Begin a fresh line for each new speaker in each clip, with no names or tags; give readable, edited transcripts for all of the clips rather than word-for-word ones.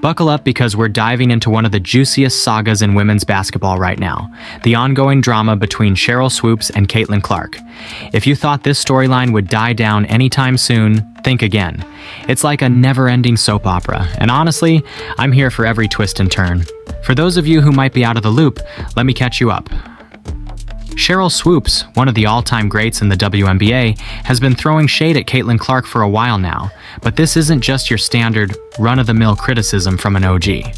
Buckle up because we're diving into one of the juiciest sagas in women's basketball right now, the ongoing drama between Cheryl Swoopes and Caitlin Clark. If you thought this storyline would die down anytime soon, think again. It's like a never-ending soap opera, and honestly, I'm here for every twist and turn. For those of you who might be out of the loop, let me catch you up. Cheryl Swoopes, one of the all-time greats in the WNBA, has been throwing shade at Caitlin Clark for a while now, but this isn't just your standard, run-of-the-mill criticism from an OG.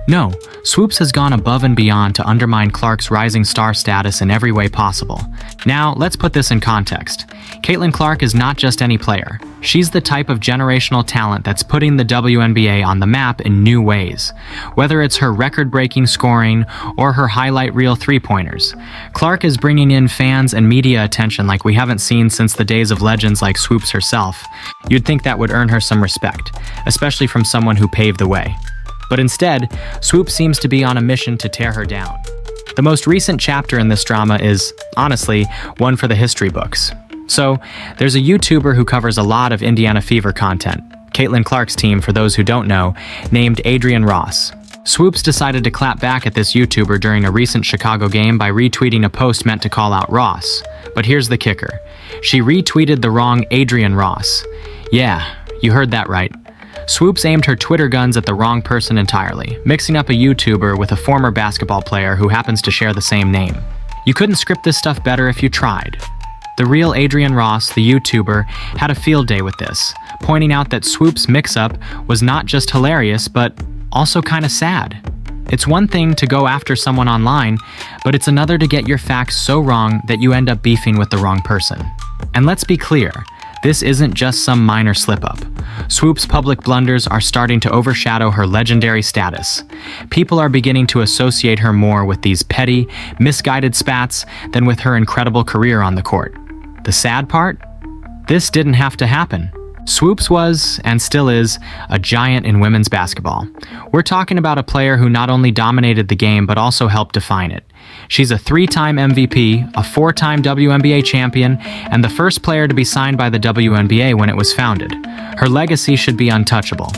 No, Swoopes has gone above and beyond to undermine Clark's rising star status in every way possible. Now, let's put this in context. Caitlin Clark is not just any player. She's the type of generational talent that's putting the WNBA on the map in new ways. Whether it's her record-breaking scoring or her highlight reel three-pointers, Clark is bringing in fans and media attention like we haven't seen since the days of legends like Swoopes herself. You'd think that would earn her some respect, especially from someone who paved the way. But instead, Swoopes seems to be on a mission to tear her down. The most recent chapter in this drama is, honestly, one for the history books. So, there's a YouTuber who covers a lot of Indiana Fever content, Caitlin Clark's team for those who don't know, named Adrian Ross. Swoopes decided to clap back at this YouTuber during a recent Chicago game by retweeting a post meant to call out Ross. But here's the kicker. She retweeted the wrong Adrian Ross. Yeah, you heard that right. Swoopes aimed her Twitter guns at the wrong person entirely, mixing up a YouTuber with a former basketball player who happens to share the same name. You couldn't script this stuff better if you tried. The real Adrian Ross, the YouTuber, had a field day with this, pointing out that Swoopes' mix-up was not just hilarious, but also kinda sad. It's one thing to go after someone online, but it's another to get your facts so wrong that you end up beefing with the wrong person. And let's be clear, this isn't just some minor slip-up. Swoopes' public blunders are starting to overshadow her legendary status. People are beginning to associate her more with these petty, misguided spats than with her incredible career on the court. The sad part? This didn't have to happen. Swoopes was, and still is, a giant in women's basketball. We're talking about a player who not only dominated the game but also helped define it. She's a 3-time MVP, a 4-time WNBA champion, and the first player to be signed by the WNBA when it was founded. Her legacy should be untouchable.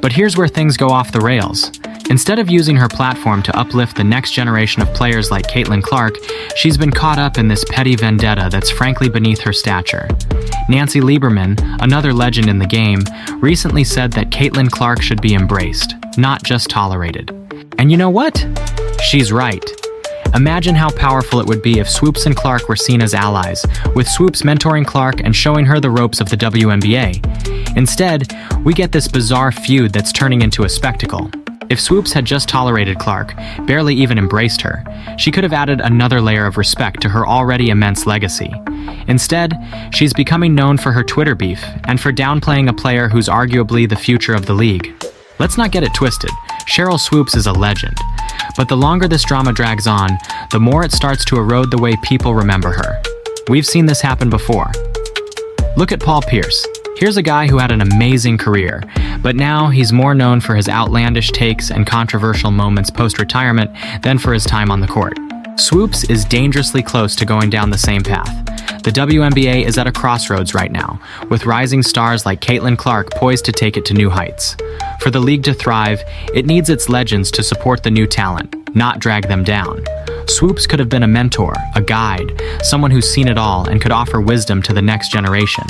But here's where things go off the rails. Instead of using her platform to uplift the next generation of players like Caitlin Clark, she's been caught up in this petty vendetta that's frankly beneath her stature. Nancy Lieberman, another legend in the game, recently said that Caitlin Clark should be embraced, not just tolerated. And you know what? She's right. Imagine how powerful it would be if Swoopes and Clark were seen as allies, with Swoopes mentoring Clark and showing her the ropes of the WNBA. Instead, we get this bizarre feud that's turning into a spectacle. If Swoopes had just tolerated Clark, barely even embraced her, she could have added another layer of respect to her already immense legacy. Instead, she's becoming known for her Twitter beef and for downplaying a player who's arguably the future of the league. Let's not get it twisted. Cheryl Swoopes is a legend. But the longer this drama drags on, the more it starts to erode the way people remember her. We've seen this happen before. Look at Paul Pierce. Here's a guy who had an amazing career, but now he's more known for his outlandish takes and controversial moments post-retirement than for his time on the court. Swoopes is dangerously close to going down the same path. The WNBA is at a crossroads right now, with rising stars like Caitlin Clark poised to take it to new heights. For the league to thrive, it needs its legends to support the new talent, not drag them down. Swoopes could have been a mentor, a guide, someone who's seen it all and could offer wisdom to the next generation.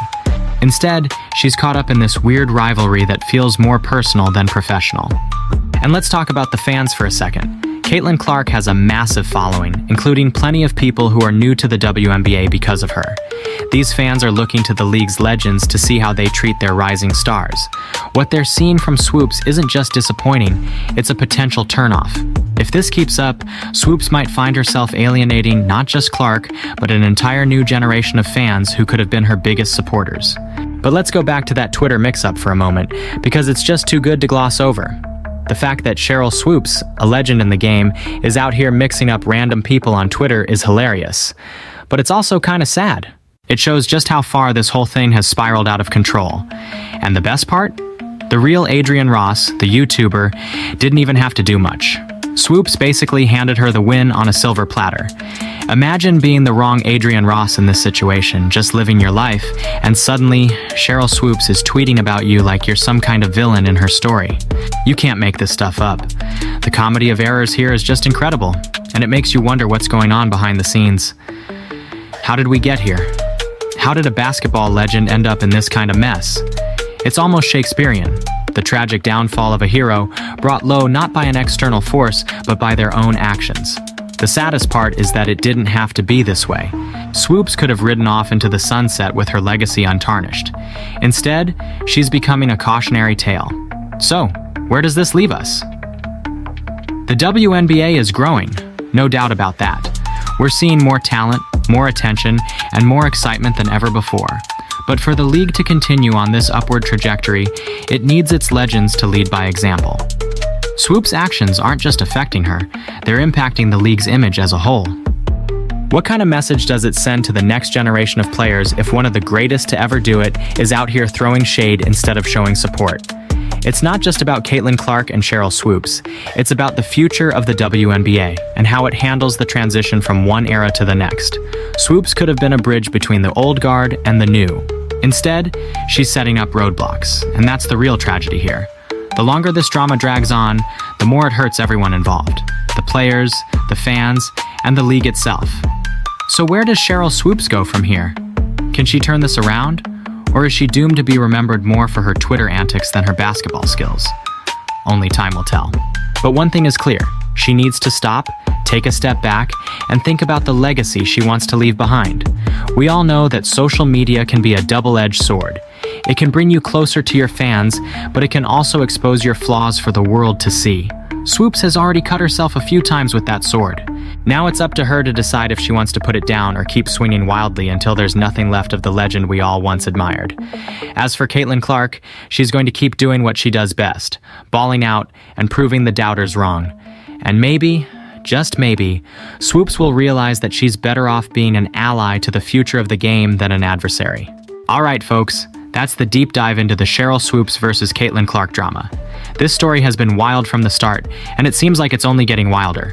Instead, she's caught up in this weird rivalry that feels more personal than professional. And let's talk about the fans for a second. Caitlin Clark has a massive following, including plenty of people who are new to the WNBA because of her. These fans are looking to the league's legends to see how they treat their rising stars. What they're seeing from Swoopes isn't just disappointing, it's a potential turnoff. If this keeps up, Swoopes might find herself alienating not just Clark, but an entire new generation of fans who could have been her biggest supporters. But let's go back to that Twitter mix-up for a moment, because it's just too good to gloss over. The fact that Cheryl Swoopes, a legend in the game, is out here mixing up random people on Twitter is hilarious. But it's also kinda sad. It shows just how far this whole thing has spiraled out of control. And the best part? The real Adrian Ross, the YouTuber, didn't even have to do much. Swoopes basically handed her the win on a silver platter. Imagine being the wrong Adrian Ross in this situation, just living your life, and suddenly, Cheryl Swoopes is tweeting about you like you're some kind of villain in her story. You can't make this stuff up. The comedy of errors here is just incredible, and it makes you wonder what's going on behind the scenes. How did we get here? How did a basketball legend end up in this kind of mess? It's almost Shakespearean. The tragic downfall of a hero brought low not by an external force, but by their own actions. The saddest part is that it didn't have to be this way. Swoops could have ridden off into the sunset with her legacy untarnished. Instead, she's becoming a cautionary tale. So, where does this leave us? The WNBA is growing, no doubt about that. We're seeing more talent, more attention, and more excitement than ever before. But for the league to continue on this upward trajectory, it needs its legends to lead by example. Swoop's actions aren't just affecting her, they're impacting the league's image as a whole. What kind of message does it send to the next generation of players if one of the greatest to ever do it is out here throwing shade instead of showing support? It's not just about Caitlin Clark and Cheryl Swoopes, it's about the future of the WNBA and how it handles the transition from one era to the next. Swoopes could have been a bridge between the old guard and the new. Instead, she's setting up roadblocks, and that's the real tragedy here. The longer this drama drags on, the more it hurts everyone involved. The players, the fans, and the league itself. So where does Cheryl Swoopes go from here? Can she turn this around? Or is she doomed to be remembered more for her Twitter antics than her basketball skills? Only time will tell. But one thing is clear, she needs to stop, take a step back, and think about the legacy she wants to leave behind. We all know that social media can be a double-edged sword. It can bring you closer to your fans, but it can also expose your flaws for the world to see. Swoopes has already cut herself a few times with that sword. Now it's up to her to decide if she wants to put it down or keep swinging wildly until there's nothing left of the legend we all once admired. As for Caitlin Clark, she's going to keep doing what she does best, balling out and proving the doubters wrong. And maybe, just maybe, Swoopes will realize that she's better off being an ally to the future of the game than an adversary. All right, folks, that's the deep dive into the Cheryl Swoopes versus Caitlin Clark drama. This story has been wild from the start, and it seems like it's only getting wilder.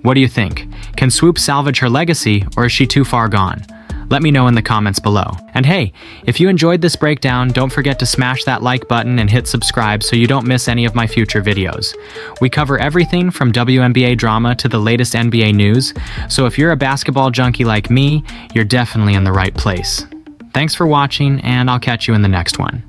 What do you think? Can Swoopes salvage her legacy, or is she too far gone? Let me know in the comments below. And hey, if you enjoyed this breakdown, don't forget to smash that like button and hit subscribe so you don't miss any of my future videos. We cover everything from WNBA drama to the latest NBA news, so if you're a basketball junkie like me, you're definitely in the right place. Thanks for watching, and I'll catch you in the next one.